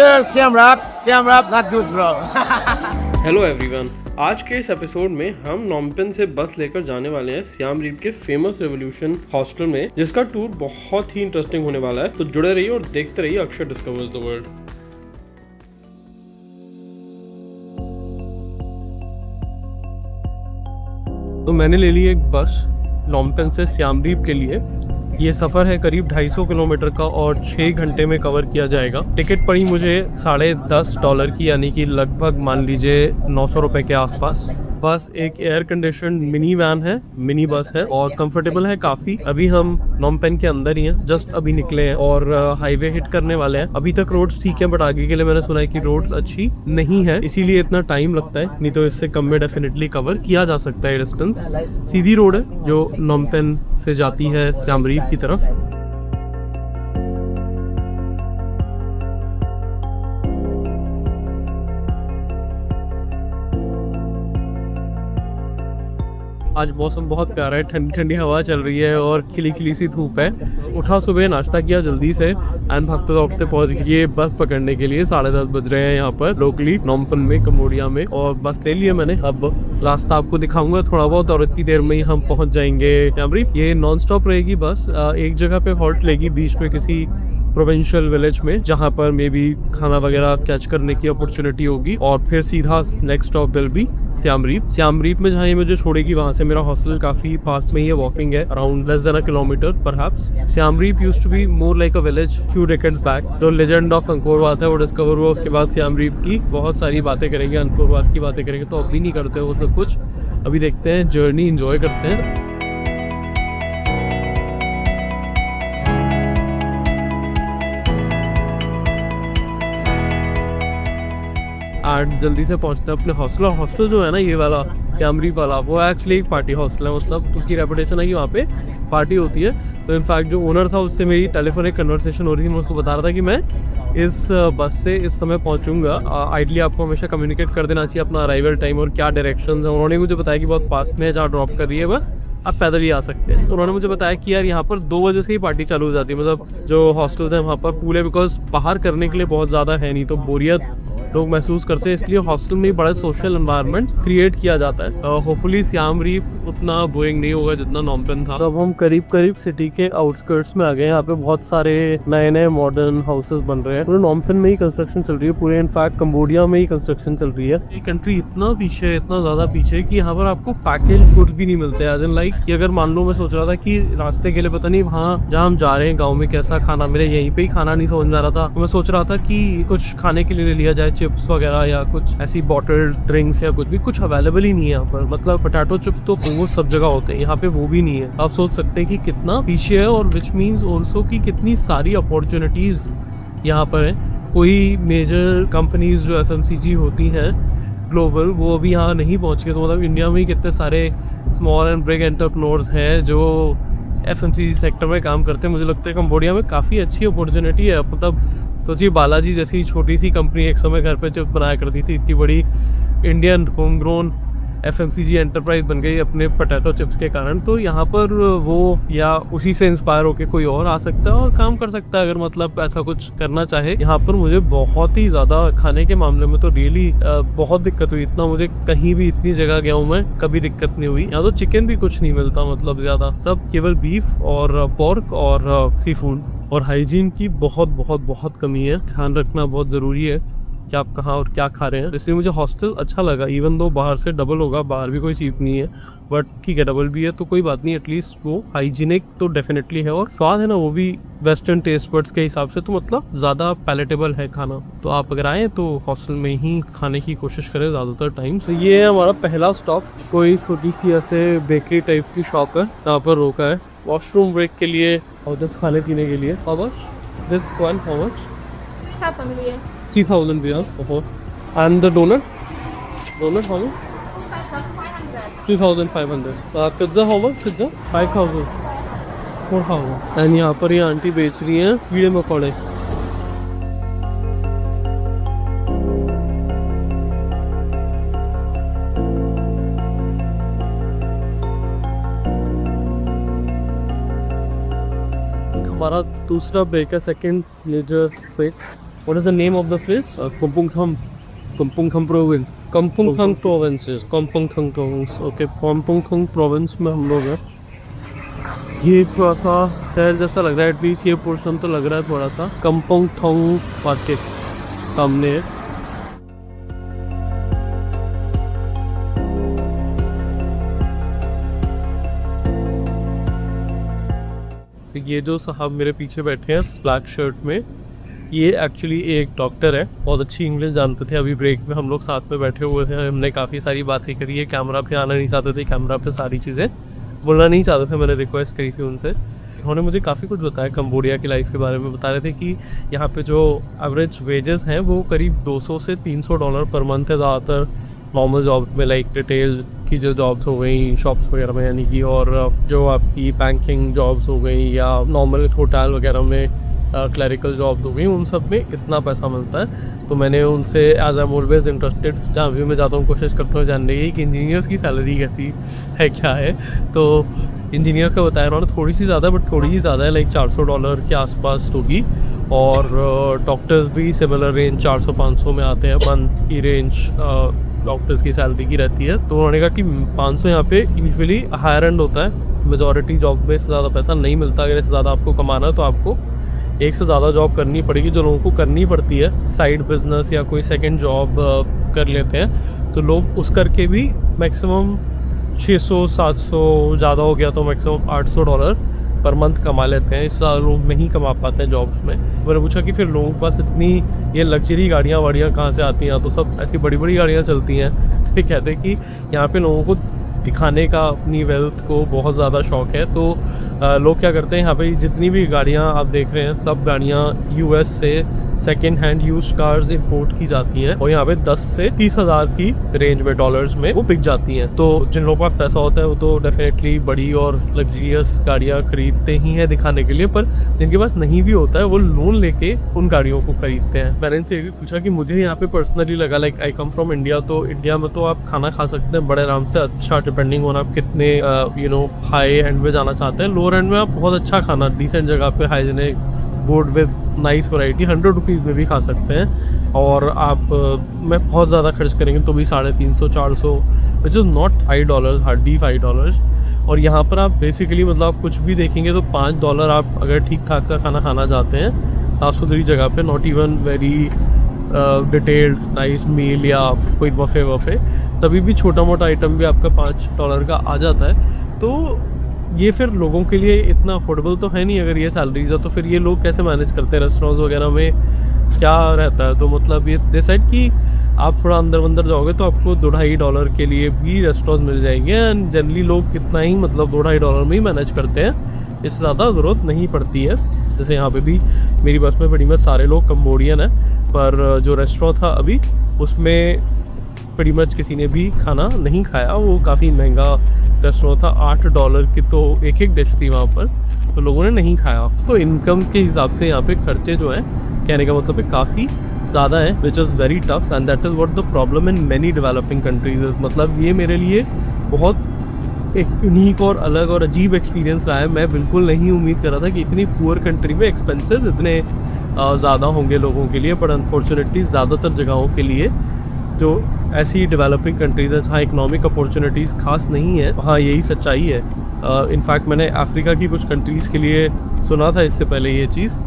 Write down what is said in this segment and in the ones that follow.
here, Siam Rap, not good bro. Hello everyone, आज के इस एपिसोड में हम नॉमपेन से बस लेकर जाने वाले हैं सियाम रीप के फेमस रेवोल्यूशन हॉस्टल में, जिसका टूर बहुत ही इंटरेस्टिंग होने वाला है। तो जुड़े रहिए और देखते रहिए अक्षय डिस्कवर्स द वर्ल्ड। तो मैंने ले ली एक बस नॉमपेन से सियाम रीप के लिए। ये सफ़र है करीब 250 किलोमीटर का और 6 घंटे में कवर किया जाएगा। टिकट पड़ी मुझे $10.5 की, यानी कि लगभग मान लीजिए 900 रुपये के आसपास। बस एक एयर कंडीशन मिनी वैन है, मिनी बस है और कंफर्टेबल है काफ़ी। अभी हम नॉमपेन के अंदर ही हैं, जस्ट अभी निकले हैं और हाईवे हिट करने वाले हैं। अभी तक रोड्स ठीक है, बट आगे के लिए मैंने सुना है कि रोड्स अच्छी नहीं है, इसीलिए इतना टाइम लगता है। नहीं तो इससे कम में डेफिनेटली कवर किया जा सकता है डिस्टेंस। सीधी रोड है जो नॉमपेन से जाती है सियाम रीप की तरफ। आज मौसम बहुत प्यारा है, ठंडी ठंडी हवा चल रही है और खिली खिली सी धूप है। उठा सुबह, नाश्ता किया जल्दी से एंड भागते दौड़ते पहुंच गए बस पकड़ने के लिए। 10:30 बज रहे हैं यहाँ पर लोकली नॉमपेन में, कंबोडिया में, और बस ले लिए मैंने। अब रास्ता आपको दिखाऊंगा थोड़ा बहुत और इतनी देर में ही हम पहुंच जाएंगे सियाम रीप। ये नॉन स्टॉप रहेगी बस, एक जगह पे हॉल्ट लेगी बीच में किसी प्रोविंशियल विलेज में, जहाँ पर मे बी खाना वगैरह कैच करने की अपॉर्चुनिटी होगी और फिर सीधा next stop will be Siem Siem Reap जहाँ ये मुझे छोड़ेगी वहाँ से मेरा हॉस्टल काफी पास में ही है, वॉकिंग है, around less than a kilometre perhaps. Siem Reap used to be more like a village few decades back. जो लेजेंड ऑफ अंकोर वाट है वो डिस्कवर हुआ, उसके बाद सियाम रीप की बहुत सारी बातें करेंगे, अंकोर वाट की बातें करेंगे, तो अभी नहीं करते वो सब कुछ। अभी देखते हैं, जर्नी इंजॉय करते हैं। आज जल्दी से पहुंचते हैं अपने हॉस्टल। और हॉस्टल जो है ना, ये वाला सियाम रीप वाला, वो एक्चुअली एक पार्टी हॉस्टल है। मतलब उसकी रेपुटेशन है कि वहाँ पे पार्टी होती है। तो इनफैक्ट जो ओनर था उससे मेरी टेलीफोनिक कन्वर्सेशन हो रही थी। मैं उसको बता रहा था कि मैं इस बस से इस समय पहुँचूंगा। आइडली आपको हमेशा कम्युनिकेट कर देना चाहिए अपना अराइवल टाइम और क्या डायरेक्शन है। उन्होंने मुझे बताया कि बहुत पास में है जहाँ ड्रॉप कर रही है, वह आप पैदल ही आ सकते हैं। तो उन्होंने मुझे बताया कि यार यहाँ पर 2 बजे से ही पार्टी चालू हो जाती है। मतलब जो हॉस्टल है वहाँ पर पूरे, बिकॉज बाहर करने के लिए बहुत ज़्यादा है नहीं, तो बोरियत लोग महसूस करते हैं, इसलिए हॉस्टल में ही बड़ा सोशल एनवायरनमेंट क्रिएट किया जाता है। होपफुली सियाम रीप उतना बोरिंग नहीं होगा जितना नॉमपेन था। तो अब हम करीब करीब सिटी के आउटस्कर्ट्स में आ गए। यहाँ पे बहुत सारे नए नए मॉडर्न हाउसेस बन रहे हैं। पूरे नॉमपेन में ही कंस्ट्रक्शन चल रही है, पूरे इनफैक्ट कंबोडिया में ही कंस्ट्रक्शन चल रही है। ये कंट्री इतना पीछे है, इतना ज्यादा पीछे है कि यहाँ पर आपको पैकेज फूड भी नहीं मिलते। एज इन लाइक कि अगर मान लो मैं सोच रहा था कि रास्ते के लिए पता नहीं वहाँ जहाँ हम जा रहे हैं गाँव में कैसा खाना मिले, यहीं पे ही खाना नहीं समझ में आ रहा था। तो मैं सोच रहा था कि कुछ खाने के लिए ले लिया जाए, चिप्स वगैरह या कुछ ऐसी बॉटल्ड ड्रिंक्स या कुछ भी, कुछ अवेलेबल ही नहीं है यहाँ पर। मतलब पोटैटो चिप्स तो वो सब जगह होते हैं, यहाँ पे वो भी नहीं है। आप सोच सकते हैं कि कितना पीछे है, और विच मीन्स ऑल्सो कि कितनी सारी अपॉर्चुनिटीज यहाँ पर है। कोई मेजर कंपनीज जो FMCG होती हैं ग्लोबल, वो अभी यहाँ नहीं पहुँची है। तो मतलब इंडिया में ही कितने सारे स्मॉल एंड बिग एंटरप्रेन्योर्स हैं जो FMCG सेक्टर में काम करते हैं। मुझे लगता है कंबोडिया में काफ़ी अच्छी अपॉर्चुनिटी है। मतलब सोचिए, बालाजी जैसी छोटी सी कंपनी एक समय घर पे चिप्स बनाया करती थी, इतनी बड़ी Indian home grown FMCG enterprise बन गई अपने पोटैटो चिप्स के कारण। तो यहाँ पर वो या उसी से इंस्पायर होकर कोई और आ सकता है और काम कर सकता है, अगर मतलब ऐसा कुछ करना चाहे। यहाँ पर मुझे बहुत ही ज़्यादा खाने के मामले में तो रियली बहुत दिक्कत हुई। इतना मुझे कहीं भी इतनी जगह गया हूँ मैं, कभी दिक्कत नहीं हुई। यहाँ तो चिकन भी कुछ नहीं मिलता, मतलब ज़्यादा सब केवल बीफ और पोर्क और सी फूड। और हाइजीन की बहुत बहुत बहुत कमी है। ध्यान रखना बहुत ज़रूरी है कि आप कहाँ और क्या खा रहे हैं। इसलिए मुझे हॉस्टल अच्छा लगा, इवन दो बाहर से डबल होगा, बाहर भी कोई चीप नहीं है, बट ठीक है डबल भी है तो कोई बात नहीं, एटलीस्ट वो हाइजीनिक तो डेफिनेटली है। और स्वाद है ना, वो भी वेस्टर्न टेस्ट बड्स के हिसाब से, तो मतलब ज़्यादा पैलेटेबल है खाना। तो आप अगर आएँ तो हॉस्टल में ही खाने की कोशिश करें ज़्यादातर टाइम। तो ये है हमारा पहला स्टॉप, कोई छोटी सी ऐसे बेकरी टाइप की शॉप है, यहाँ पर रोका है वॉशरूम ब्रेक के लिए और जस्ट खाने पीने के लिए। How much this one, how much? 3,000 riyal for. And the donut how much? 3,500. Pizza how much? Pizza 5,000. 4,000. And यहाँ पर ये आंटी बेच रही हैं कीड़े मकोड़े। हमारा दूसरा ब्रेक है, second major break. What is the name of the place? Kampung Thom province. Kampung Thom province is Kampung Thom province. Okay, Kampung Thom province में हम लोग हैं. ये थोड़ा सा शहर जैसा लग रहा है, एटलीस्ट ये पोर्शन तो लग रहा है थोड़ा सा. Kampung Thom मार्केट सामने है. ये जो साहब मेरे पीछे बैठे हैं ब्लैक शर्ट में, ये एक्चुअली एक डॉक्टर है, बहुत अच्छी इंग्लिश जानते थे. अभी ब्रेक में हम लोग साथ में बैठे हुए थे, हमने काफ़ी सारी बातें करी है. कैमरा पे आना नहीं चाहते थे, कैमरा पे सारी चीज़ें बोलना नहीं चाहते थे. मैंने रिक्वेस्ट करी थी उनसे. उन्होंने मुझे काफ़ी कुछ बताया कंबोडिया की लाइफ के बारे में. बता रहे थे कि यहाँ पे जो एवरेज वेजेस हैं वो करीब $200 से $300 पर मंथ है ज़्यादातर नॉर्मल जॉब में, लाइक रिटेल की जो जॉब्स हो गई शॉप्स वगैरह में यानी कि, और जो आपकी बैंकिंग जॉब्स हो गई या नॉर्मल होटल वगैरह में क्लरिकल जॉब्स हो गई, उन सब में इतना पैसा मिलता है. तो मैंने उनसे as I am always interested, जहाँ भी मैं जाता हूँ कोशिश करता हूँ जानने की कि इंजीनियर्स की सैलरी कैसी है क्या है. तो इंजीनियर का बताया उन्होंने थोड़ी सी ज़्यादा, बट थोड़ी ही ज़्यादा है, लाइक $400 के आसपास होगी. और डॉक्टर्स भी सिमिलर रेंज 400-500 में आते हैं. मंथ की रेंज डॉक्टर्स की सैलरी की रहती है. तो उन्होंने कहा कि 500 यहाँ पे यूजुअली हायर एंड होता है. मेजॉरिटी जॉब में इससे ज़्यादा पैसा नहीं मिलता. अगर इससे ज़्यादा आपको कमाना है तो आपको एक से ज़्यादा जॉब करनी पड़ेगी, जो लोगों को करनी पड़ती है. साइड बिजनेस या कोई सेकंड जॉब कर लेते हैं तो लोग उस करके भी मैक्सिमम 600-700, ज़्यादा हो गया तो मैक्सिमम $800 पर मंथ कमा लेते हैं. इससे ज़्यादा लोग नहीं कमा पाते हैं जॉब्स में. मैंने पूछा कि फिर लोगों के पास इतनी ये लग्जरी गाड़ियाँ वाड़ियाँ कहाँ से आती हैं, तो सब ऐसी बड़ी बड़ी गाड़ियाँ चलती हैं. तो कहते हैं कि यहाँ पे लोगों को दिखाने का अपनी वेल्थ को बहुत ज़्यादा शौक है. तो लोग क्या करते हैं, यहाँ पे जितनी भी गाड़ियाँ आप देख रहे हैं सब गाड़ियाँ US से second hand use cars import की जाती हैं और यहाँ पे 10 से 30 हज़ार की रेंज में डॉलर्स में वो बिक जाती हैं. तो जिन लोगों के पास पैसा होता है वो तो डेफिनेटली बड़ी और लग्जरियस गाड़ियाँ खरीदते ही हैं दिखाने के लिए, पर जिनके पास नहीं भी होता है वो लोन लेके उन गाड़ियों को खरीदते हैं. मैंने इनसे ये भी पूछा कि मुझे यहाँ पे पर्सनली लगा, like I come from India, तो इंडिया में तो आप खाना खा सकते हैं बड़े आराम से अच्छा, डिपेंडिंग ऑन आप कितने हाई एंड में जाना चाहते हैं. लोअर एंड में आप बहुत अच्छा खाना डिसेंट जगह पे hygienic board with nice variety $100 में भी खा सकते हैं. और आप में बहुत ज़्यादा खर्च करेंगे तो भी $350-400, विच इज़ नॉट $5, हार्डली $5. और यहाँ पर आप बेसिकली मतलब आप कुछ भी देखेंगे तो $5 आप अगर ठीक ठाक का खाना खाना चाहते हैं साफ सुथरी जगह पे, not even very detailed nice meal या कोई बफे, तभी भी छोटा मोटा आइटम भी आपका $5 का आ जाता है. तो ये फिर लोगों के लिए इतना अफोर्डेबल तो है नहीं. अगर ये सैलरीज है तो फिर ये लोग कैसे मैनेज करते हैं? रेस्टोरेंट्स वगैरह में क्या रहता है? तो मतलब ये डिसाइड कि आप थोड़ा अंदर जाओगे तो आपको $2.5 के लिए भी रेस्टोरेंट्स मिल जाएंगे. एंड जनरली लोग कितना ही मतलब $2.5 में ही मैनेज करते हैं, इससे ज़्यादा ज़रूरत नहीं पड़ती है. जैसे यहाँ पे भी मेरी बस में pretty much सारे लोग कंबोडियन हैं, पर जो रेस्टोरेंट था अभी उसमें pretty much किसी ने भी खाना नहीं खाया. वो काफ़ी महंगा रेस्टोरेंट था, $8 की तो एक डिश थी वहाँ पर, तो लोगों ने नहीं खाया. तो इनकम के हिसाब से यहाँ पे खर्चे जो हैं, कहने का मतलब है काफ़ी ज़्यादा है, which is very tough. And that is what the problem in many developing countries. मतलब ये मेरे लिए बहुत एक यूनिक और अलग और अजीब एक्सपीरियंस रहा है. मैं बिल्कुल नहीं उम्मीद कर रहा था कि इतनी पुअर कंट्री में एक्सपेंसेस इतने ज़्यादा होंगे लोगों के लिए. बट अनफॉर्चुनेटली ज़्यादातर जगहों के लिए जो ऐसी डेवलपिंग कंट्रीज है जहाँ इकोनॉमिक अपॉर्चुनिटीज़ खास नहीं है, वहाँ यही सच्चाई है. इनफैक्ट मैंने अफ्रीका की कुछ कंट्रीज़ के लिए सुना था इससे पहले ये चीज़,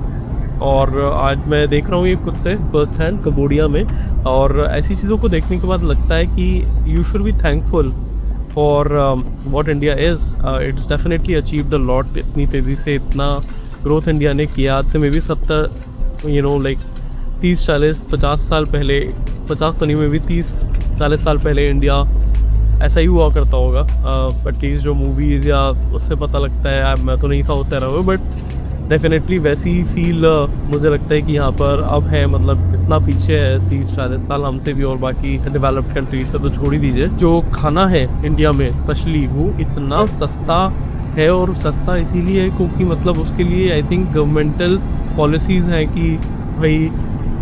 और आज मैं देख रहा हूँ ये खुद से फर्स्ट हैंड कंबोडिया में. और ऐसी चीज़ों को देखने के बाद लगता है कि you should be thankful for what India is. It's definitely achieved a lot. इतनी तेज़ी से इतना ग्रोथ इंडिया ने किया. आज से मे बी 70 लाइक 30-40-50 साल पहले, 50 तो नहीं में भी 30-40 साल पहले इंडिया ऐसा ही हुआ करता होगा. एटलीस्ट जो मूवीज़ या उससे पता लगता है. मैं तो नहीं था होता रहा, बट डेफिनेटली वैसी फील मुझे लगता है कि यहाँ पर अब है. मतलब इतना पीछे है 30-40 साल हमसे भी, और बाकी डेवलप्ड कंट्रीज से तो छोड़ ही दीजिए. जो खाना है इंडिया में स्पेशली वो इतना सस्ता है, और सस्ता इसीलिए है क्योंकि मतलब उसके लिए आई थिंक गवर्नमेंटल पॉलिसीज़ हैं कि भाई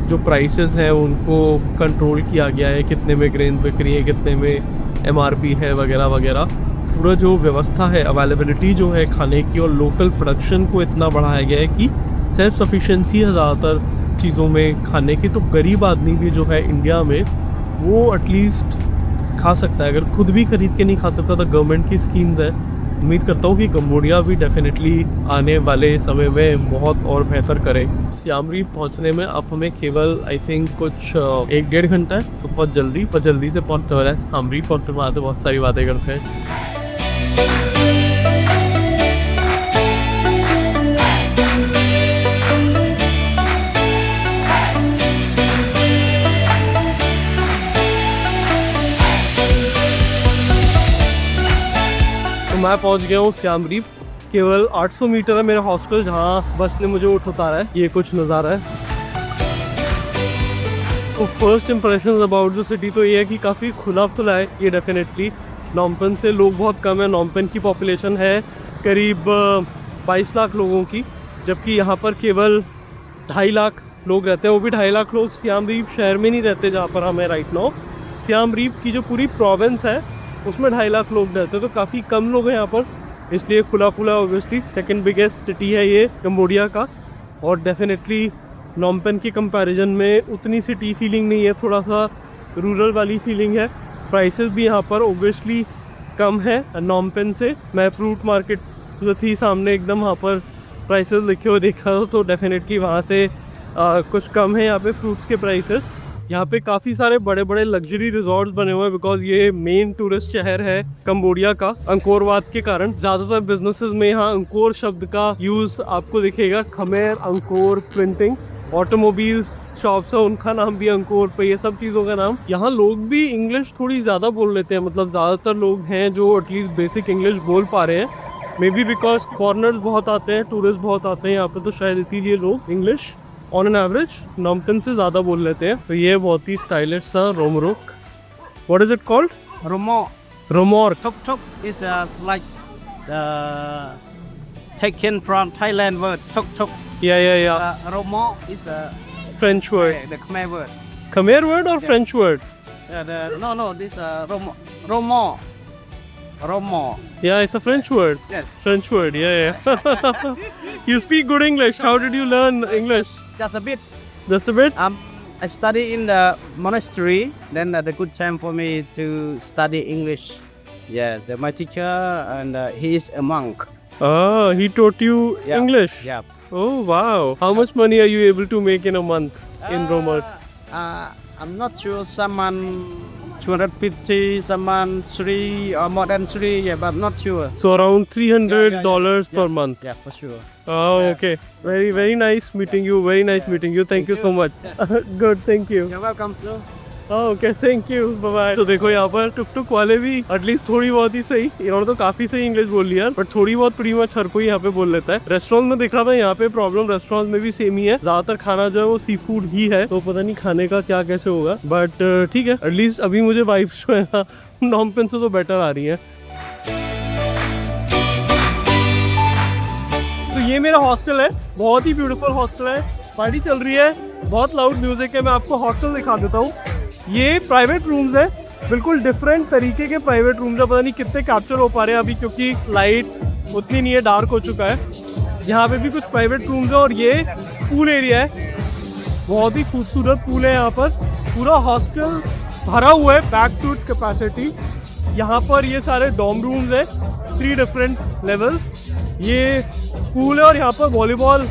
जो प्राइसेस हैं उनको कंट्रोल किया गया है, कितने में ग्रेन बिक रही है, कितने में MRP है वगैरह वगैरह. पूरा जो व्यवस्था है, अवेलेबिलिटी जो है खाने की और लोकल प्रोडक्शन को इतना बढ़ाया गया है कि सेल्फ सफिशिएंसी है ज़्यादातर चीज़ों में खाने की, तो गरीब आदमी भी जो है इंडिया में वो एटलीस्ट खा सकता है। अगर खुद भी खरीद के नहीं खा सकता तो गवर्नमेंट की स्कीम्स है। उम्मीद करता हूँ कि कंबोडिया भी डेफिनेटली आने वाले समय में बहुत और बेहतर करे। सियाम रीप पहुँचने में अब हमें केवल आई थिंक कुछ 1-1.5 घंटा है, तो बहुत जल्दी से पहुँचने वाला है सियाम रीप। और फिर वहाँ से बहुत सारी बातें करते हैं। मैं पहुंच गया हूँ सियाम रीप। केवल 800 मीटर है मेरा हॉस्टल जहाँ बस ने मुझे उतारा है। ये कुछ नज़ारा है। तो first impression about the city तो ये है कि काफ़ी खुला है ये डेफिनेटली। नॉमपेन से लोग बहुत कम है। नॉमपेन की पॉपुलेशन है करीब 22 लाख लोगों की, जबकि यहाँ पर केवल 2.5 लाख लोग रहते हैं। वो भी 2.5 लाख लोग सियाम रीप शहर में नहीं रहते जहाँ पर हमें राइट नाउ। सियाम रीप की जो पूरी प्रोविंस है उसमें 2.5 लाख लोग रहते हैं, तो काफ़ी कम लोग हैं यहाँ पर, इसलिए खुला ऑब्वियसली। सेकंड बिगेस्ट सिटी है ये कंबोडिया का, और डेफिनेटली नॉमपेन की कंपैरिजन में उतनी सिटी फीलिंग नहीं है, थोड़ा सा रूरल वाली फीलिंग है। प्राइसेस भी यहाँ पर ऑब्वियसली कम है नॉमपेन से। मैं फ्रूट मार्केट जो थी सामने एकदम वहाँ पर प्राइसेस लिखे हुए देखा तो डेफिनेटली वहाँ से कुछ कम है यहाँ पे फ्रूट्स के प्राइसेस। यहाँ पे काफ़ी सारे बड़े बड़े लग्जरी रिजॉर्ट्स बने हुए हैं, बिकॉज ये मेन टूरिस्ट शहर है कंबोडिया का अंकोर वाट के कारण। ज़्यादातर बिजनेसेस में यहाँ अंकोर शब्द का यूज़ आपको दिखेगा। Khmer, Angkor printing, automobiles shops है उनका नाम भी अंकोर पे, ये सब चीज़ों का नाम। यहाँ लोग भी इंग्लिश थोड़ी ज़्यादा बोल लेते हैं, मतलब ज़्यादातर लोग हैं जो एटलीस्ट बेसिक इंग्लिश बोल पा रहे हैं। मे बी बिकॉज फॉरनर्स बहुत आते हैं, टूरिस्ट बहुत आते हैं यहाँ पे, तो शायद इसीलिए लोग इंग्लिश ऑन एन एवरेज नॉमपेन से ज़्यादा बोल लेते हैं। तो ये बहुत ही स्टाइलिश सा रोमरुक, व्हाट इज इट कॉल्ड? रोमोर। Tuk is like taken from Thailand word tuk. या Romo is French word. the Khmer word. Khmer word और French word? No, this Romo. Yeah, it's a French word. Yes. French word, yeah. You speak good English. How did you learn English? Just a bit. Just a bit? I study in the monastery. Then the good time for me to study English. Yeah, my teacher and he is a monk. Oh, he taught you Yeah. English? Yeah. Oh, wow. How much money are you able to make in a month in Roma? I'm not sure. Someone 250, someone 3 or more than 3. Yeah, but I'm not sure. So around $300 per month. Yeah, for sure. Oh, okay. Very nice meeting you. Very nice meeting you. Thank you so much. Good, thank you. You're welcome. Sir. Okay, thank you, bye bye. तो देखो यहाँ पर टुक टुक वाले भी at least थोड़ी बहुत ही सही, इन्होंने तो काफी सही इंग्लिश बोल लिया, बट थोड़ी बहुत प्रीटी मच हर कोई यहाँ पे बोल लेता है। रेस्टोरेंट में दिख रहा था, यहाँ पे प्रॉब्लम रेस्टोरेंट में भी सेम ही है, ज्यादातर खाना जो है वो सी फूड ही है, तो पता नहीं खाने का क्या कैसे होगा, बट ठीक है। एटलीस्ट अभी मुझे वाइब्स जो है ना नॉमपेन से तो बेटर आ रही है। तो ये मेरा हॉस्टल है, बहुत ही ब्यूटीफुल हॉस्टल है। पार्टी चल रही है, बहुत लाउड म्यूजिक है। मैं आपको हॉस्टल दिखा देता हूँ। ये प्राइवेट रूम्स है, बिल्कुल डिफरेंट तरीके के प्राइवेट रूम्स है। पता नहीं कितने कैप्चर हो पा रहे हैं अभी, क्योंकि लाइट उतनी नहीं है, डार्क हो चुका है। यहाँ पे भी कुछ प्राइवेट रूम्स है, और ये पूल एरिया है, बहुत ही खूबसूरत पूल है। यहाँ पर पूरा हॉस्टल भरा हुआ है बैक टू इट्स कैपेसिटी। यहाँ पर ये सारे डॉर्म रूम्स है, 3 डिफरेंट लेवल। ये पूल है, और यहाँ पर वॉलीबॉल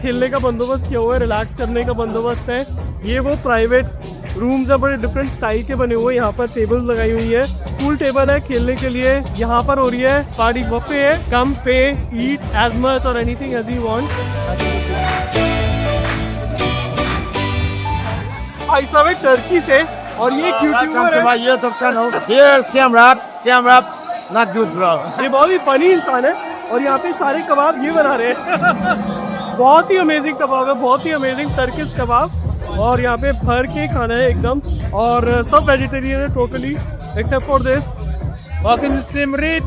खेलने का बंदोबस्त किया हुआ है, रिलैक्स करने का बंदोबस्त है। ये वो प्राइवेट रूम्स है, बड़े डिफरेंट स्टाइल के बने हुए हैं। यहाँ पर टेबल्स लगाई हुई है, पूल टेबल है खेलने के लिए। यहाँ पर हो रही है पार्टी, बफे है, कम पे, ईट एज मच और एनीथिंग एज यू वांट। ऐसा में टर्की से, और ये यूट्यूबर है। My YouTube channel. Here, Siam Rap, not good bro. ये बहुत ही फनी इंसान है, और यहाँ पे सारे कबाब ये बना रहे हैं। बहुत ही अमेजिंग कबाब है, बहुत ही अमेजिंग टर्किश कबाब, और यहाँ पे भर के खाना है एकदम, और सब वेजिटेरियन है totally except for this. Welcome to Siem Reap.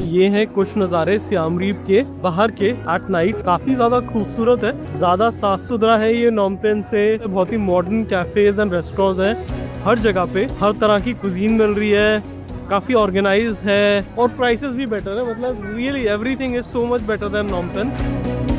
ये हैं कुछ नज़ारे सियाम रीप के बाहर के एट नाइट। काफ़ी ज़्यादा खूबसूरत है, ज़्यादा साफ सुथरा है ये नॉमपेन से। बहुत ही मॉडर्न कैफेज एंड रेस्टोरेंट्स हैं हर जगह पे, हर तरह की कुजीन मिल रही है, काफ़ी ऑर्गेनाइज है और प्राइसेस भी बेटर है, मतलब really everything is so much better than Phnom Penh.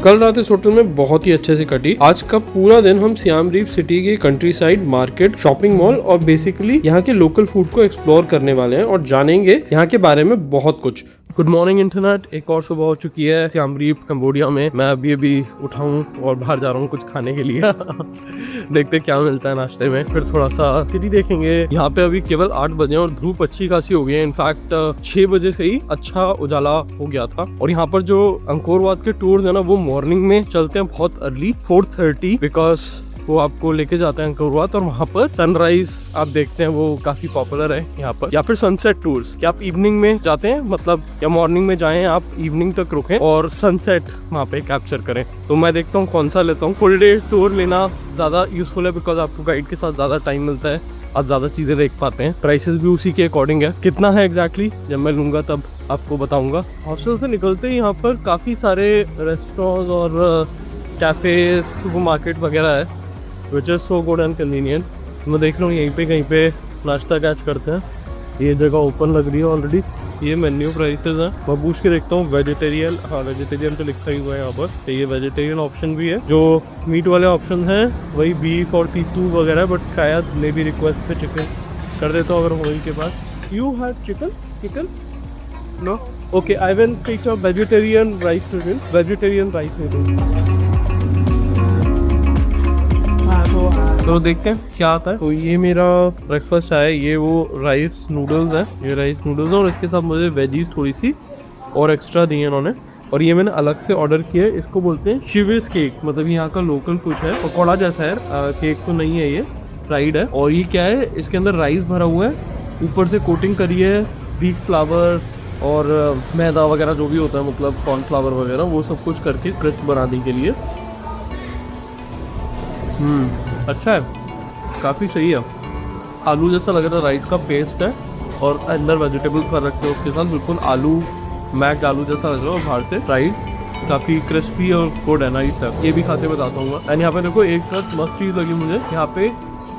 कल रात इस होटल में बहुत ही अच्छे से कटी। आज का पूरा दिन हम सियाम रीप सिटी के country side market, shopping mall और बेसिकली यहाँ के लोकल फूड को एक्सप्लोर करने वाले हैं और जानेंगे यहाँ के बारे में बहुत कुछ। गुड मॉर्निंग इंटरनेट, एक और सुबह हो चुकी है सियाम रीप कंबोडिया में। मैं अभी उठाऊं और बाहर जा रहा हूँ कुछ खाने के लिए देखते क्या मिलता है नाश्ते में, फिर थोड़ा सा सिटी देखेंगे। यहाँ पे अभी केवल 8 बजे और धूप अच्छी खासी हो गई है। इनफैक्ट 6 बजे से ही अच्छा उजाला हो गया था। और यहाँ पर जो अंकोर वाट के टूर है ना, वो मॉर्निंग में चलते हैं बहुत अर्ली 4:30, बिकॉज वो आपको लेके जाते हैं अंकोर वाट और वहाँ पर सनराइज आप देखते हैं, वो काफी पॉपुलर है यहाँ पर। या फिर सनसेट टूर्स, क्या आप इवनिंग में जाते हैं, मतलब या मॉर्निंग में जाएं, आप इवनिंग तक रुकें और सनसेट वहाँ पे कैप्चर करें। तो मैं देखता हूँ कौन सा लेता हूँ। फुल डे टूर लेना ज़्यादा यूजफुल है, बिकॉज आपको गाइड के साथ ज़्यादा टाइम मिलता है, आप ज़्यादा चीज़ें देख पाते हैं। प्राइसेस भी उसी के अकॉर्डिंग है। कितना है एग्जैक्टली जब मैं लूँगा तब आपको बताऊँगा। हॉस्टल से निकलते ही यहाँ पर काफ़ी सारे रेस्टोरेंट्स और कैफ़े, सुपर मार्केट वगैरह है, which is so good and convenient. मैं देख रहा हूँ यहीं पे कहीं पे नाश्ता कैच करते हैं। ये जगह ओपन लग रही है ऑलरेडी। ये मेन्यू प्राइसेस हैं। मैं पूछ के देखता हूँ वेजिटेरियन, हाँ वेजिटेरियन तो लिखा ही हुआ है यहाँ पर। तो ये वेजिटेरियन ऑप्शन भी है। जो मीट वाले ऑप्शन हैं वही बीफ और पीतू वगैरह, बट शायद मे बी रिक्वेस्ट है चिकन कर देता हूँ अगर होली के बाद। You have chicken no, okay I will take a vegetarian rice noodle, vegetarian rice noodle. तो देखते हैं क्या आता है। तो ये मेरा ब्रेकफास्ट है, ये वो राइस नूडल्स है, ये राइस नूडल्स है और इसके साथ मुझे वेजीज थोड़ी सी और एक्स्ट्रा दी है इन्होंने। और ये मैंने अलग से ऑर्डर किया है, इसको बोलते हैं शिविस केक, मतलब यहाँ का लोकल कुछ है, पकौड़ा जैसा है। केक तो नहीं है, ये फ्राइड है। और ये क्या है, इसके अंदर राइस भरा हुआ है, ऊपर से कोटिंग करी है बीफ फ्लावर और मैदा वगैरह जो भी होता है, मतलब कॉर्नफ्लावर वगैरह, वो सब कुछ करके क्रिस्प बनाने के लिए। अच्छा है, काफ़ी सही है। आलू जैसा लग रहा है, राइस का पेस्ट है और अंदर वेजिटेबल कर रखते हो उसके साथ, बिल्कुल आलू मैक आलू जैसा लग रहा है। बाहर से फ्राइड काफ़ी क्रिस्पी और गुड है ना तक। ये भी खाते बताता हूँ। एंड यहाँ पे देखो एक मस्त चीज़ लगी मुझे, यहाँ पे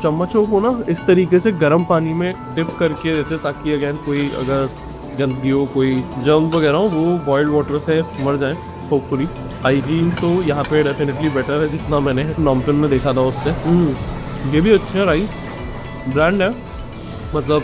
चम्मचों को ना इस तरीके से गर्म पानी में डिप करके देते, ताकि अगैन कोई अगर गंदगी हो, कोई जर्म वगैरह हो, वो बॉइल्ड वाटर से मर जाए होपफुली। हाइजीन तो यहाँ पे डेफिनेटली बेटर है जितना मैंने नॉम्पन में देखा था उससे। ये भी अच्छे है, राइस ब्रांड है, मतलब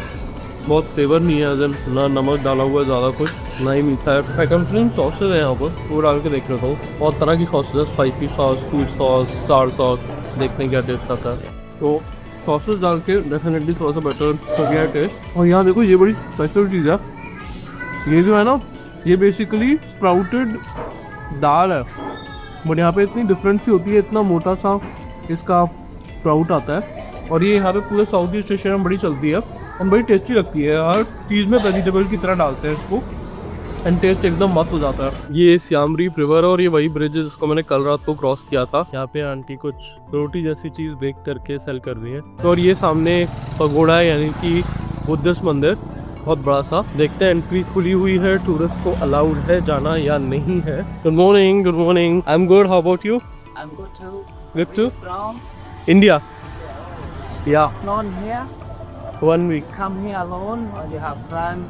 बहुत फ्लेवर नहीं है, अगर ना नमक डाला हुआ है ज़्यादा कुछ, ना ही मीठा है। पैकम्सलिन सॉसेज है यहाँ पर, वो डाल के देख रहा था। बहुत तरह की सॉसेज है, स्पाइसी सॉस, स्वीट सॉस, सार सॉस, देखने क्या टेस्ट आता है। तो सॉसेज डाल के डेफिनेटली थोड़ा सा बेटर हो गया टेस्ट। और यहाँ देखो ये बड़ी स्पेशल चीज़ है, ये जो है ना, ये बेसिकली स्प्राउटेड दाल है, बट यहाँ पे इतनी डिफरेंस ही होती है, इतना मोटा सा इसका स्प्राउट आता है। और ये यहाँ पे पूरे साउथ ईस्ट एशिया में बड़ी चलती है और बड़ी टेस्टी लगती है। हर चीज़ में वेजिटेबल की तरह डालते हैं इसको एंड टेस्ट एकदम मस्त हो जाता है। ये सियाम रीप रिवर और ये वही ब्रिज है जिसको मैंने कल रात को क्रॉस किया था। यहाँ पे आंटी कुछ रोटी जैसी चीज़ बेक करके सेल कर रही है। तो और ये सामने पगोड़ा है, यानी कि बुद्धिस्ट मंदिर, बहुत बड़ा सा। देखते हैं, एंट्री खुली हुई है, टूरिस्ट को अलाउड है जाना या नहीं है। Good morning, good morning. I am good, how about you? I'm good too. Good too. From India? या known here, 1 week. come here alone or you have plan?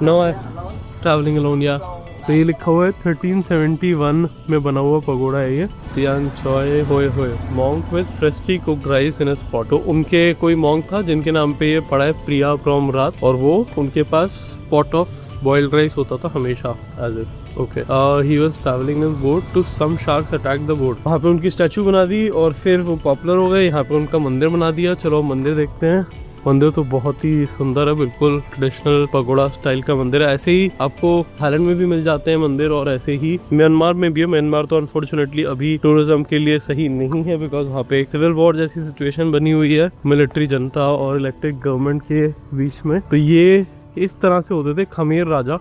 No, I Alone? traveling alone, yeah. तो ये लिखा हुआ है 1371 में बना हुआ pagoda है ये। तियान चॉय होए होए monk with freshly cooked rice in a spot. तो उनके कोई मॉन्क था जिनके नाम पे ये पड़ा है, प्रिया फ्रॉम रात, और वो उनके पास पॉट ऑफ बॉइल्ड राइस होता था हमेशा as it. Okay, he was travelling in boat to some sharks attack the boat. वहाँ पे उनकी स्टैचू बना दी और फिर वो पॉपुलर हो गए। यहाँ पे उनका मंदिर बना दिया। चलो मंदिर देखते हैं। मंदिर तो बहुत ही सुंदर है, बिल्कुल ट्रेडिशनल पगोड़ा स्टाइल का मंदिर है। ऐसे ही आपको थाईलैंड में भी मिल जाते हैं मंदिर, और ऐसे ही म्यांमार में भी है। म्यांमार तो अनफॉर्चुनेटली अभी टूरिज्म के लिए सही नहीं है, बिकॉज वहाँ पे एक सिविल वॉर जैसी सिचुएशन बनी हुई है मिलिट्री जनता और इलेक्टेड गवर्नमेंट के बीच में। तो ये इस तरह से होते थे खमेर राजा,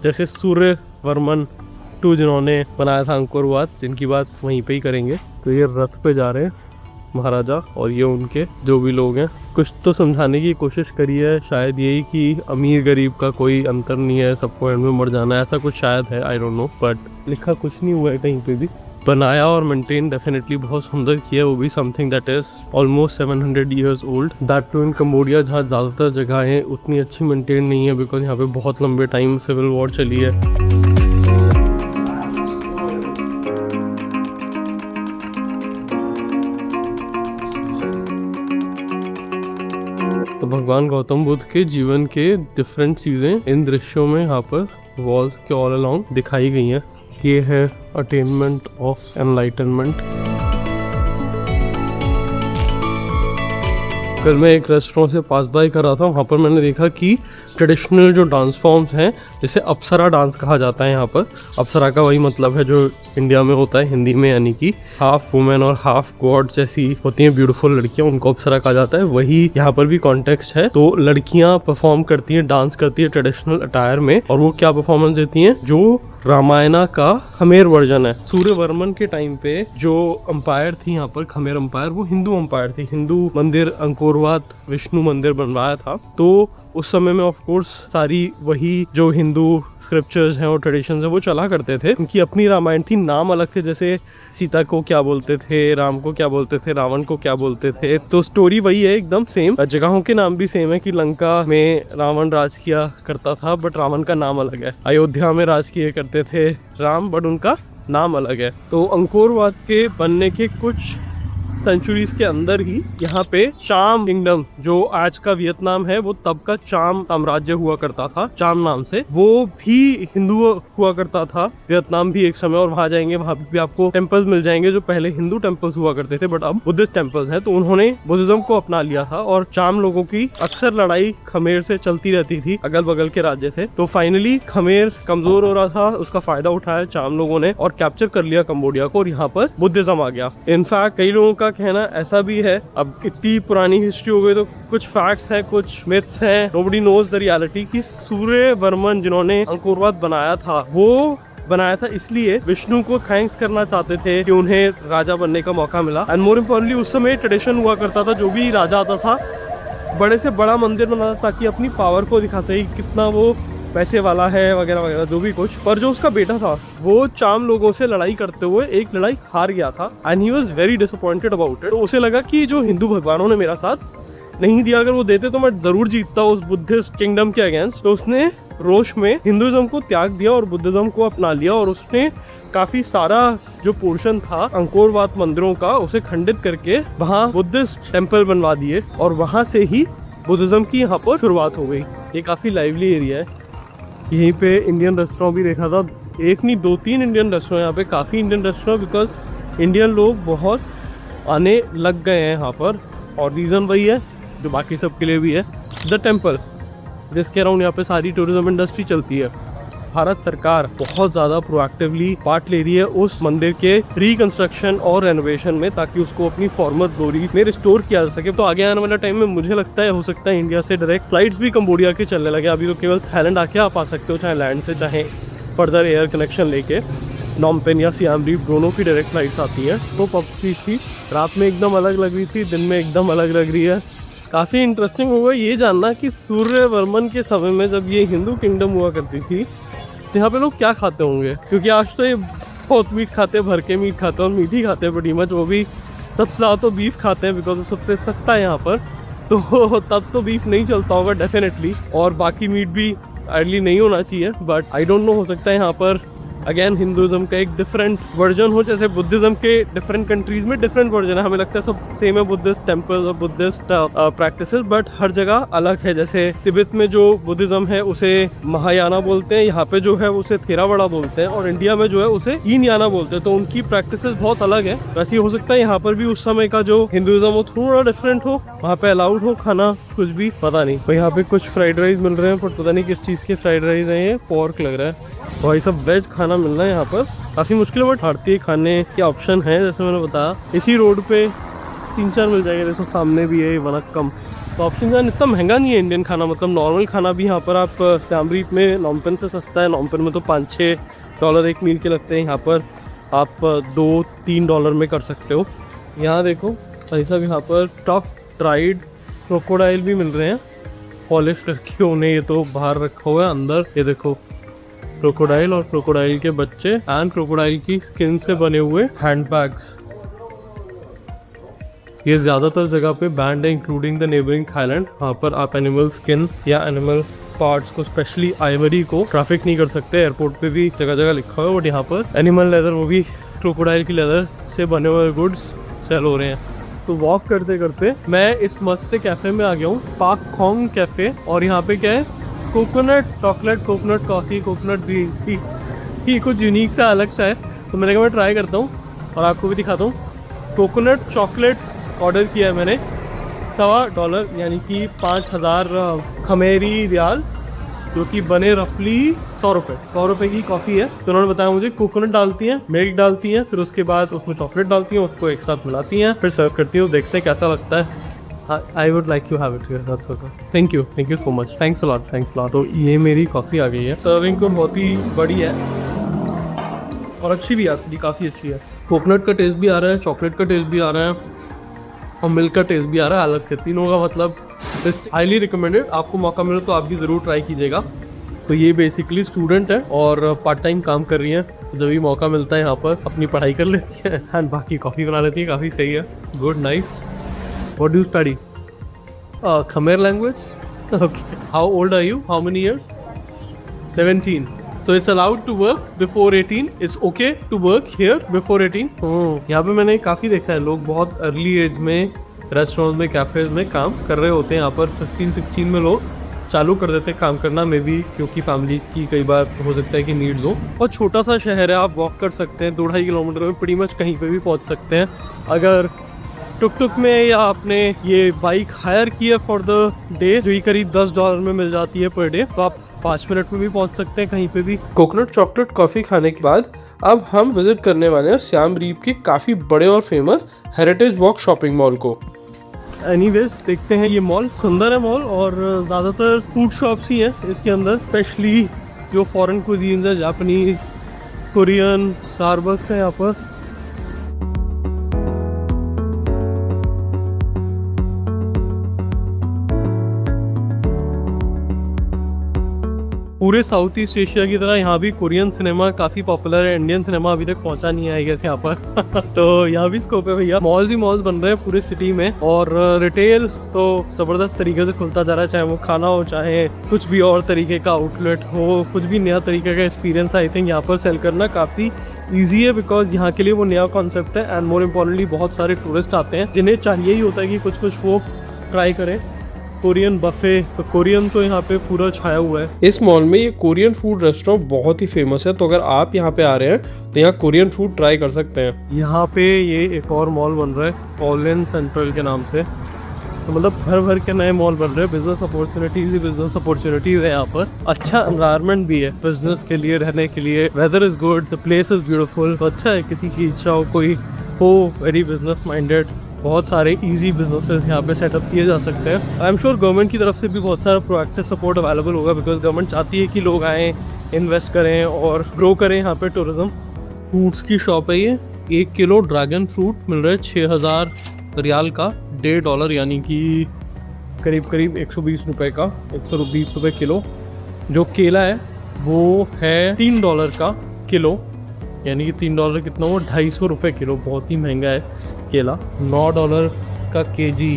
जैसे सूर्य वर्मन 2 जिन्होंने बनाया था अंकोर वाट, जिनकी बात वहीं पे ही करेंगे। तो ये रथ पे जा रहे हैं महाराजा, और ये उनके जो भी लोग हैं। कुछ तो समझाने की कोशिश करी है, शायद यही कि अमीर गरीब का कोई अंतर नहीं है, सबको एंड में मर जाना है, ऐसा कुछ शायद है, आई डोंट नो, बट लिखा कुछ नहीं हुआ है कहीं पे भी। बनाया और मेंटेन डेफिनेटली बहुत सुंदर किया, वो भी something that is almost 700 years old, that too in Cambodia, जहाँ ज़्यादातर जगहें उतनी अच्छी मेंटेन नहीं है बिकॉज यहाँ पे बहुत लंबे टाइम सिविल वॉर चली है। तो भगवान गौतम बुद्ध के जीवन के डिफरेंट चीज़ें इन दृश्यों में यहाँ पर वॉल्स के ऑल अलोंग दिखाई गई हैं। ये है अटेनमेंट ऑफ एनलाइटनमेंट। कल मैं एक रेस्टोरेंट से पास बाय कर रहा था, वहाँ पर मैंने देखा कि ट्रेडिशनल जो डांस फॉर्म्स हैं, जिसे अप्सरा डांस कहा जाता है यहाँ पर, अप्सरा का वही मतलब है जो इंडिया में होता है हिंदी में, यानी कि हाफ वुमेन और हाफ गॉड जैसी होती हैं ब्यूटीफुल लड़कियाँ, उनको अप्सरा कहा जाता है। वही यहाँ पर भी कॉन्टेक्स्ट है। तो लड़कियाँ परफॉर्म करती हैं, डांस करती है ट्रेडिशनल अटायर में, और वो क्या परफॉर्मेंस देती हैं, जो रामायणा का खमेर वर्जन है। सूर्यवर्मन के टाइम पे जो अंपायर थी यहाँ पर, खमेर अंपायर, वो हिंदू अंपायर थी। हिंदू मंदिर अंकोरवात विष्णु मंदिर बनवाया था, तो उस समय में ऑफ कोर्स सारी वही जो हिंदू स्क्रिप्चर्स हैं और ट्रेडिशंस हैं वो चला करते थे। उनकी अपनी रामायण थी, नाम अलग थे, जैसे सीता को क्या बोलते थे, राम को क्या बोलते थे, रावण को क्या बोलते थे। तो स्टोरी वही है एकदम सेम, जगहों के नाम भी सेम है कि लंका में रावण राज किया करता था बट रावण का नाम अलग है, अयोध्या में राज किए करते थे राम बट उनका नाम अलग है। तो अंकोरवात के बनने के कुछ सेंचुरीज के अंदर ही यहाँ पे चाम किंगडम, जो आज का वियतनाम है, वो तब का चाम साम्राज्य हुआ करता था, चाम नाम से, वो भी हिंदू हुआ करता था। वियतनाम भी एक समय, और वहाँ जाएंगे वहाँ भी आपको टेम्पल्स मिल जाएंगे जो पहले हिंदू टेम्पल्स हुआ करते थे बट अब बुद्धिस्ट टेम्पल्स हैं। तो उन्होंने बुद्धिज्म को अपना लिया था और चाम लोगों की अक्सर लड़ाई खमेर से चलती रहती थी, अगल बगल के राज्य थे। तो फाइनली खमेर कमजोर हो रहा था, उसका फायदा उठाया चाम लोगों ने और कैप्चर कर लिया कम्बोडिया को, और यहाँ पर बुद्धिज्म आ गया। इनफैक्ट कई लोगों का कहना ऐसा भी है, अब इतनी पुरानी हिस्ट्री हो गई तो कुछ फैक्ट्स हैं, कुछ मिथ्स हैं, नोबडी नोज द रियलिटी, कि सूर्यवर्मन जिन्होंने अंकोरवात बनाया था, वो बनाया था इसलिए विष्णु को थैंक्स करना चाहते थे कि उन्हें राजा बनने का मौका मिला। एंड मोर इम्पोर्टेंटली उस समय ट्रेडिशन हुआ करता था, जो भी राजा आता था बड़े से बड़ा मंदिर बनाता ताकि अपनी पावर को दिखा सके कितना वो पैसे वाला है वगैरह वगैरह जो भी कुछ। पर जो उसका बेटा था वो चाम लोगों से लड़ाई करते हुए एक लड़ाई हार गया था and he was very disappointed about it. तो उसे लगा कि जो हिंदू भगवानों ने मेरा साथ नहीं दिया, अगर वो देते तो मैं जरूर जीतता उस बुद्धिस्ट किंगडम के अगेंस्ट। तो उसने रोष में हिंदुइज्म को त्याग दिया और बुद्धिज्म को अपना लिया, और उसने काफी सारा जो पोर्शन था अंकोरवात मंदिरों का उसे खंडित करके वहाँ बुद्धिस्ट टेम्पल बनवा दिए, और वहाँ से ही बुद्धिज्म की यहाँ पर शुरुआत हो गई। ये काफी लाइवली एरिया है। यहीं पे इंडियन रेस्टोरेंट भी देखा था, एक नहीं 2-3 इंडियन रेस्टोरेंट, यहाँ पे काफ़ी इंडियन रेस्टोरेंट, बिकॉज इंडियन लोग बहुत आने लग गए हैं यहाँ पर, और रीज़न वही है जो बाकी सब के लिए भी है, द टेम्पल, जिसके अराउंड यहाँ पे सारी टूरिज्म इंडस्ट्री चलती है। भारत सरकार बहुत ज़्यादा प्रोएक्टिवली पार्ट ले रही है उस मंदिर के रिकंस्ट्रक्शन और रेनोवेशन में, ताकि उसको अपनी फॉर्मर ग्लोरी में रिस्टोर किया जा सके। तो आगे आने वाले टाइम में मुझे लगता है हो सकता है इंडिया से डायरेक्ट फ्लाइट्स भी कंबोडिया के चलने लगे। अभी तो केवल थाईलैंड आके आप आ सकते हो, चाहे लैंड से चाहे फर्दर एयर कनेक्शन लेके। नॉमपेन या सियाम रीप दोनों की डायरेक्ट फ्लाइट्स आती हैं। तो पबजी थी, रात में एकदम अलग लग रही थी, दिन में एकदम अलग लग रही है। काफ़ी इंटरेस्टिंग होगा ये जानना कि सूर्यवर्मन के समय में जब ये हिंदू किंगडम हुआ करती थी तो यहाँ पे लोग क्या खाते होंगे, क्योंकि आज तो ये बहुत मीट खाते हैं, भर के मीट खाते हैं और मीट ही खाते हैं बड़ी मच, वो भी सबसे ज़्यादा तो बीफ खाते हैं बिकॉज वो सबसे सस्ता है यहाँ पर। तो तब तो बीफ नहीं चलता होगा डेफिनेटली, और बाकी मीट भी आइडली नहीं होना चाहिए, बट आई डोंट नो, हो सकता है यहाँ पर अगेन हिंदुइज्म का एक डिफरेंट वर्जन हो, जैसे बुद्धिज्म के डिफरेंट कंट्रीज में डिफरेंट वर्जन है। हमें लगता है सब सेम है, बुद्धिस्ट टेम्पल्स और बुद्धिस्ट प्रैक्टिसेस, बट हर जगह अलग है। जैसे तिब्बत में जो बुद्धिज्म है उसे महायाना बोलते हैं, यहाँ पे जो है उसे थेरावाड़ा बोलते हैं, और इंडिया में जो है उसे हीनयाना बोलते हैं। तो उनकी प्रैक्टिसेस बहुत अलग है। वैसे हो सकता है यहाँ पर भी उस समय का जो हिंदुइज्म हो थोड़ा डिफरेंट हो, वहाँ पे अलाउड हो खाना, कुछ भी पता नहीं। तो यहाँ पे कुछ फ्राइड राइस मिल रहे हैं, पर पता नहीं किस चीज़ के फ्राइड राइस है, ये पोर्क लग रहा है। भाई सब वेज खाना मिल रहा है यहाँ पर, काफ़ी मुश्किल है बट भारतीय खाने के ऑप्शन है। जैसे मैंने बताया इसी रोड पे 3-4 मिल जाएंगे, जैसे सामने भी है वनक्कम। तो ऑप्शन है, इतना महंगा नहीं है इंडियन खाना, मतलब नॉर्मल खाना भी यहाँ पर आप सियाम रीप में नॉमपेन से सस्ता है। नॉमपेन में तो $5-6 एक मील के लगते हैं, यहाँ पर आप $2-3 में कर सकते हो। यहाँ देखो भाई साहब, यहाँ पर टफ ड्राइड क्रोकोडाइल भी मिल रहे हैं, पॉलिश करके उन्हें, ये तो बाहर रखा हुआ है। अंदर ये देखो क्रोकोडाइल और क्रोकोडाइल के बच्चे एंड क्रोकोडाइल की स्किन से बने हुए हैंडबैग्स। ये ज़्यादातर जगह पे बैंड है इंक्लूडिंग द नेबरिंग थाईलैंड। वहाँ पर आप एनिमल स्किन या एनिमल पार्ट्स को स्पेशली आइवरी को ट्रैफिक नहीं कर सकते। एयरपोर्ट पे भी जगह जगह लिखा हुआ है, बट यहाँ पर एनिमल लेदर, वो भी क्रोकोडाइल की लेदर से बने हुए गुड्स सेल हो रहे हैं। तो वॉक करते करते मैं इस मस्त से कैफ़े में आ गया हूँ, पाक खोंग कैफ़े। और यहाँ पे क्या है, coconut chocolate, coconut coffee, coconut green tea, कुछ यूनिक सा अलग सा है। तो मैंने कहा मैं ट्राई करता हूँ और आपको भी दिखाता हूँ। कोकोनट चॉकलेट ऑर्डर किया है मैंने, $1 यानी कि 5000 खमेरी रियाल, जो कि बने रफली 100 रुपये की कॉफ़ी है। तो उन्होंने बताया मुझे कोकोनट डालती हैं, मिल्क डालती हैं, फिर उसके बाद उसमें चॉकलेट डालती हैं, उसको एक साथ मिलाती हैं, फिर सर्व करती हूँ। देखते हैं कैसा लगता है। I would like to have it here. Thank you so much, thanks a lot. तो ये मेरी कॉफ़ी आ गई है। सर्विंग को बहुत ही बड़ी है और अच्छी भी आती है, काफ़ी अच्छी है। कोकोनट का टेस्ट भी आ रहा है, चॉकलेट का टेस्ट भी आ रहा है और मिल्क का टेस्ट भी आ रहा है अलग से। तीनों का मतलब हाईली रिकमेंडेड। आपको मौका मिले तो आप भी ज़रूर ट्राई कीजिएगा। तो ये बेसिकली स्टूडेंट है और पार्ट टाइम काम कर रही हैं। जब भी मौका मिलता है यहाँ पर अपनी पढ़ाई कर लेती है एंड बाकी कॉफ़ी बना लेती है। काफ़ी सही है, good, nice. What do you study? Khmer language. Okay, how old are you? How many years? 17. So it's allowed to work before 18. It's okay to work here before 18. यहाँ पे मैंने काफ़ी देखा है, लोग बहुत अर्ली एज में रेस्टोरेंट में, कैफ़े में काम कर रहे होते हैं। यहाँ पर 15-16 में लोग चालू कर देते हैं काम करना, मे बी क्योंकि फैमिली की कई बार हो सकता है कि नीड्स हो। और छोटा सा शहर है, आप वॉक कर सकते हैं, 2-2.5 किलोमीटर में pretty much कहीं पे भी पहुँच सकते हैं। अगर टुक में या आपने ये बाइक हायर की है फॉर द डे, जो ही करीब $10 में मिल जाती है पर डे, तो आप 5 मिनट में भी पहुंच सकते हैं कहीं पे भी। कोकोनट चॉकलेट कॉफ़ी खाने के बाद अब हम विजिट करने वाले हैं सियाम रीप की काफ़ी बड़े और famous heritage walk shopping mall को। एनीवेज देखते हैं। ये मॉल सुंदर है मॉल, और ज़्यादातर फूड शॉप्स ही हैं इसके अंदर, स्पेशली जो फॉरेन कुजीन्स है, जापानीज़, कोरियन, स्टारबक्स है यहाँ पर। पूरे साउथ ईस्ट एशिया की तरह यहाँ भी कोरियन सिनेमा काफ़ी पॉपुलर है। इंडियन सिनेमा अभी तक पहुँचा नहीं है यहाँ पर तो यहाँ भी स्कोप है भैया। मॉल्स ही मॉल्स बन रहे हैं पूरे सिटी में, और रिटेल तो ज़बरदस्त तरीके से खुलता जा रहा है, चाहे वो खाना हो, चाहे कुछ भी और तरीके का आउटलेट हो, कुछ भी नया तरीके का एक्सपीरियंस आई थिंक यहाँ पर सेल करना काफ़ी ईजी है, बिकॉज यहाँ के लिए वो नया कॉन्सेप्ट है। एंड मोर इम्पॉर्टेंटली बहुत सारे टूरिस्ट आते हैं जिन्हें चाहिए ही होता है कि कुछ वो ट्राई करें। कोरियन बफे, तो कोरियन तो यहाँ पे पूरा छाया हुआ है। इस मॉल में ये कोरियन फूड रेस्टोरेंट बहुत ही फेमस है, तो अगर आप यहाँ पे आ रहे हैं तो यहाँ कोरियन फूड ट्राई कर सकते हैं। यहाँ पे ये एक और मॉल बन रहा है ऑलियन सेंट्रल के नाम से, तो मतलब भर के नए मॉल बन रहे हैं। बिजनेस अपॉर्चुनिटीज है यहाँ पर, अच्छा एनवायरनमेंट भी है बिजनेस के लिए, रहने के लिए। Weather is good, the place is beautiful. तो अच्छा है, किसी की इच्छा हो, कोई हो वेरी बिजनेस माइंडेड, बहुत सारे इजी बिजनेसेस यहाँ पे सेटअप किए जा सकते हैं। आई एम श्योर गवर्नमेंट की तरफ से भी बहुत सारा प्रोएक्टिव सपोर्ट अवेलेबल होगा, बिकॉज गवर्नमेंट चाहती है कि लोग आएँ, इन्वेस्ट करें और ग्रो करें यहाँ पे टूरिज्म। फ्रूट्स की शॉप है ये। 1 किलो ड्रैगन फ्रूट मिल रहा है 6000 रियाल का, $1.5 यानी कि करीब 120 रुपये का, 120 रुपये किलो। जो केला है वो है $3 का किलो, यानी कि $3 कितना हुआ, 250 रुपये किलो। बहुत ही महंगा है केला। $9 का केजी,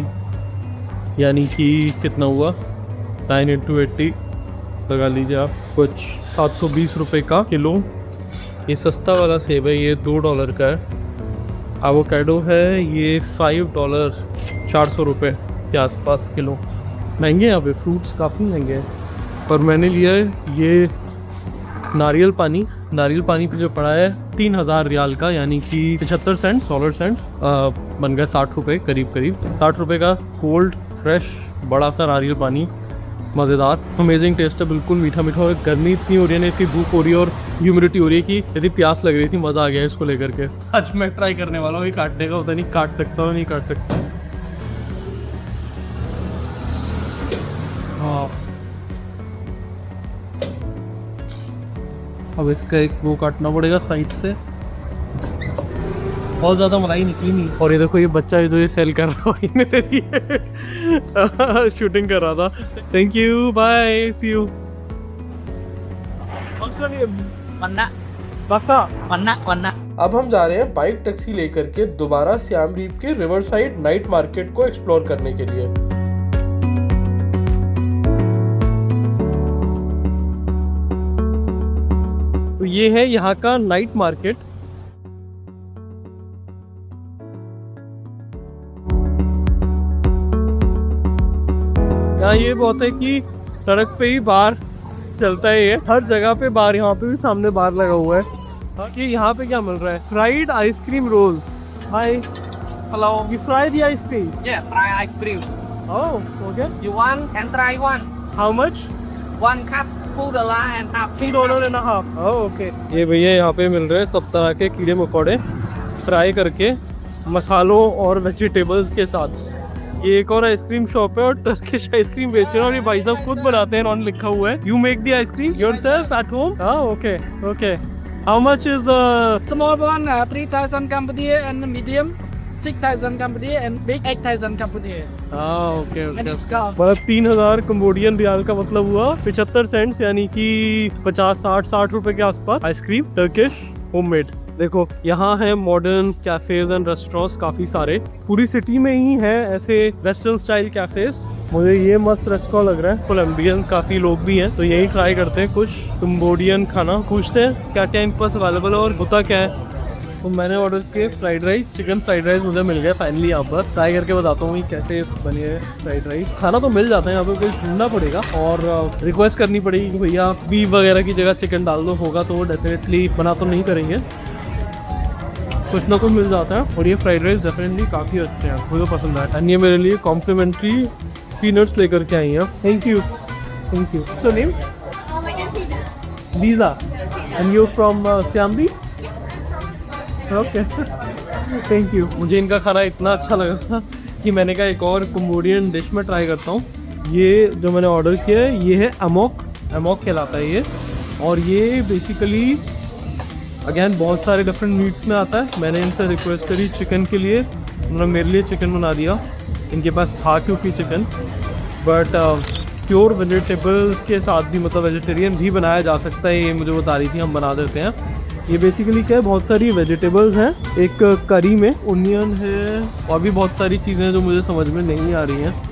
यानी कि कितना हुआ, 9 × 80 लगा लीजिए आप, कुछ 720 रुपये का किलो। ये सस्ता वाला सेब है, ये $2 का है। एवोकाडो है ये $5, 400 रुपये के आसपास किलो। महंगे यहाँ पे फ्रूट्स काफ़ी महंगे हैं। पर मैंने लिया है ये नारियल पानी पे जो पड़ा है 3000 रियाल का, यानी कि 75 सेंट, बन गया 60 रुपये करीब 60 रुपये का कोल्ड फ्रेश बड़ा सा नारियल पानी, मज़ेदार, अमेजिंग टेस्ट है, बिल्कुल मीठा। और गर्मी इतनी हो रही है ना, इतनी धूप हो रही है और ह्यूमिडिटी हो रही है कि यदि प्यास लग रही थी, मज़ा आ गया इसको लेकर के। आज मैं ट्राई करने वाला हूँ ये काटने का, होता नहीं काट सकता हूँ, नहीं काट सकता। हाँ, अब इसका एक वो काटना पड़ेगा साइड से, बहुत ज़्यादा मलाई निकली नहीं। और ये देखो, ये बच्चा है जो ये सेल कर रहा है मेरे लिए शूटिंग कर रहा था। Thank you, bye, see you. Wanna. बसा Wanna. Wanna. अब हम जा रहे हैं बाइक टैक्सी लेकर के दोबारा सियाम रीप के रिवर साइड नाइट मार्केट को एक्सप्लोर करने के लिए। तो ये है यहाँ का नाइट मार्केट। यहाँ ये बहुत है कि सड़क पे ही बार चलता है, ये हर जगह पे बार, यहाँ पे भी सामने बार लगा हुआ है। बाकी यहाँ पे क्या मिल रहा है? Fried ice cream roll. Hi, Hello. you fry the ice cream? Yeah, fry ice cream. Oh, okay. You want? Can try one. How much? 1 cup Pudala and half. $2.50. Oh, okay. ये भैया यहाँ पे मिल रहे हैं सब तरह के कीड़े मकोड़े फ्राई करके मसालों और वेजिटेबल्स के साथ। ये एक और आइसक्रीम शॉप है और टर्किश आइसक्रीम बेच रहे हैं और ये भाई साहब खुद बनाते हैं, इन्होंने लिखा हुआ है। You make the ice cream yourself at home? Oh, okay, okay. How much is Small one 3,000 Cambodia and medium 6,000 Cambodia and big 8,000 Cambodia. Okay And okay. discount. मतलब 3,000 कम्बोडियन रियाल का मतलब हुआ 75 सेंट्स, यानी कि 50-60 रुपए के आसपास आइसक्रीम टर्किश होममेड। देखो यहाँ है मॉडर्न कैफेज एंड रेस्टोरेंट्स काफ़ी सारे, पूरी सिटी में ही है ऐसे वेस्टर्न स्टाइल कैफेज। मुझे ये मस्त रेस्टोरेंट लग रहा है, कोलंबियन, काफ़ी लोग भी हैं, तो यही ट्राई करते हैं कुछ कम्बोडियन खाना। पूछते हैं क्या क्या इनके पास अवेलेबल है और होता क्या है। तो मैंने ऑर्डर किए fried rice, chicken fried rice मुझे मिल गया फाइनली। यहाँ पर ट्राई करके बताता हूँ कि कैसे बनी है फ्राइड राइस। खाना तो मिल जाता है यहाँ पे, कोई ढूंढना पड़ेगा और रिक्वेस्ट करनी पड़ेगी कि भैया बीफ वगैरह की जगह चिकन डाल दो, होगा तो वो डेफिनेटली बना तो नहीं करेंगे, कुछ ना कुछ मिल जाता है। और ये फ्राइड राइस डेफिनेटली काफ़ी अच्छे हैं, मुझे पसंद आया। एंड ये मेरे लिए कॉम्प्लीमेंट्री पीनट्स लेकर के आई हैं। Thank you, thank you. So name Lisa and you from सियामदी? Okay, thank you. मुझे इनका खाना इतना अच्छा लगा था कि मैंने कहा एक और कम्बोडियन डिश में ट्राई करता हूँ। ये जो मैंने ऑर्डर किया है ये है अमोक, अमोक कहलाता है ये। और ये बेसिकली अगेन बहुत सारे डिफरेंट मीट्स में आता है। मैंने इनसे रिक्वेस्ट करी चिकन के लिए, उन्होंने मेरे लिए चिकन बना दिया। इनके पास था क्योंकि चिकन, बट प्योर वेजिटेबल्स के साथ भी, मतलब वेजिटेरियन भी बनाया जा सकता है, ये मुझे बता रही थी, हम बना देते हैं। ये बेसिकली क्या है, बहुत सारी वेजिटेबल्स हैं एक करी में, ओनियन है और भी बहुत सारी चीज़ें जो मुझे समझ में नहीं आ रही हैं।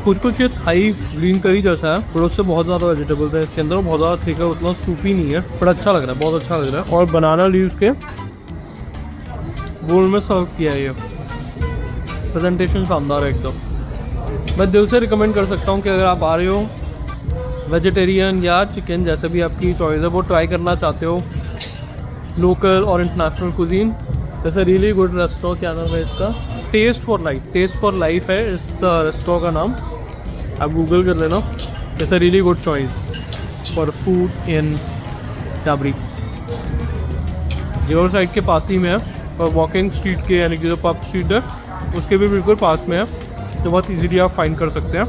कुछ ये थाई ग्रीन करी जैसा है, पर उससे बहुत ज़्यादा वेजिटेबल्स है इसके अंदर, बहुत ज़्यादा थिक है, उतना सूपी नहीं है, पर अच्छा लग रहा है, बहुत अच्छा लग रहा है। और बनाना लीव्स के बोल में सर्व किया है। ये प्रेजेंटेशन शानदार है एकदम। मैं दिल से रिकमेंड कर सकता हूँ कि अगर आप आ रहे हो, वेजिटेरियन या चिकन जैसे भी आपकी चॉइस है, वो ट्राई करना चाहते हो, लोकल और इंटरनेशनल कुजीन, जैसे रियली गुड रेस्टोरेंट, क्या नाम है इसका, taste for life, taste for life है इस रेस्टोरेंट का नाम, आप गूगल कर लेना। जैसे really good choice for food in dowry. River side के पास ही में है और वॉकिंग स्ट्रीट के, यानी कि जो पब स्ट्रीट है उसके भी बिल्कुल पास में है, तो बहुत इजीली आप फाइंड कर सकते हैं।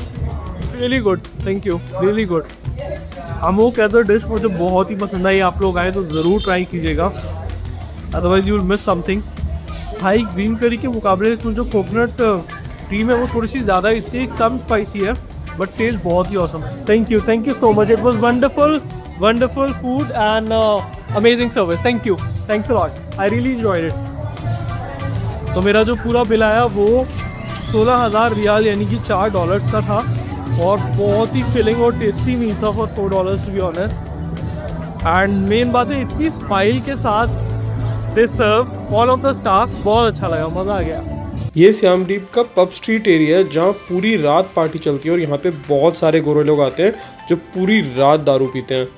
Really good, thank you, really good. Amok as a dish मुझे बहुत ही पसंद आई, आप लोग आए तो ज़रूर ट्राई कीजिएगा, otherwise you will miss something. High green करी के मुकाबले इसमें जो कोकोनट क्रीम है वो थोड़ी सी ज़्यादा, इसलिए कम स्पाइसी है, बट टेस्ट बहुत ही awesome. Thank you so much, it was wonderful, wonderful food and amazing service. Thank you, thanks a lot, I really enjoyed it. तो मेरा जो पूरा बिल आया वो 16,000 रियाल, यानी कि $4 का था, और बहुत ही फिलिंग और टेस्टी मील था for $4 to be honest. And main बात है, इतनी स्माइल के साथ they serve all of the staff, बहुत अच्छा लगा, मज़ा आ गया। ये Siem Reap pub street area है जहाँ पूरी रात पार्टी चलती है और यहाँ पे बहुत सारे गोरे लोग आते हैं जो पूरी रात दारू पीते हैं।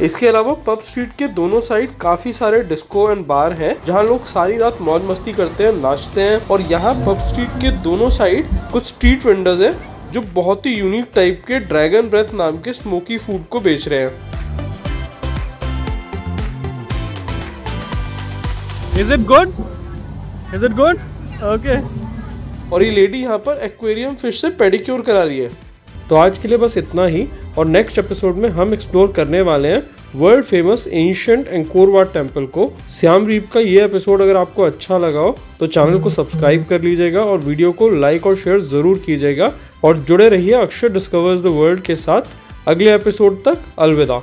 इसके अलावा पब स्ट्रीट के दोनों साइड काफी सारे डिस्को एंड बार हैं जहां लोग सारी रात मौज मस्ती करते हैं, नाचते हैं। और यहाँ पब स्ट्रीट के दोनों साइड कुछ स्ट्रीट वेंडर्स हैं जो बहुत ही यूनिक टाइप के ड्रैगन ब्रेथ नाम के स्मोकी फूड को बेच रहे हैं। Is it good? Is it good? Okay. और ये लेडी यहाँ पर एक्वेरियम फिश से पेडिक्योर करा रही है। तो आज के लिए बस इतना ही, और नेक्स्ट एपिसोड में हम एक्सप्लोर करने वाले हैं वर्ल्ड फेमस एंशिएंट एंकोर वाट टेम्पल को। सियाम रीप का ये एपिसोड अगर आपको अच्छा लगा हो तो चैनल को सब्सक्राइब कर लीजिएगा और वीडियो को लाइक और शेयर जरूर कीजिएगा और जुड़े रहिए अक्षर डिस्कवर्स द वर्ल्ड के साथ। अगले एपिसोड तक अलविदा।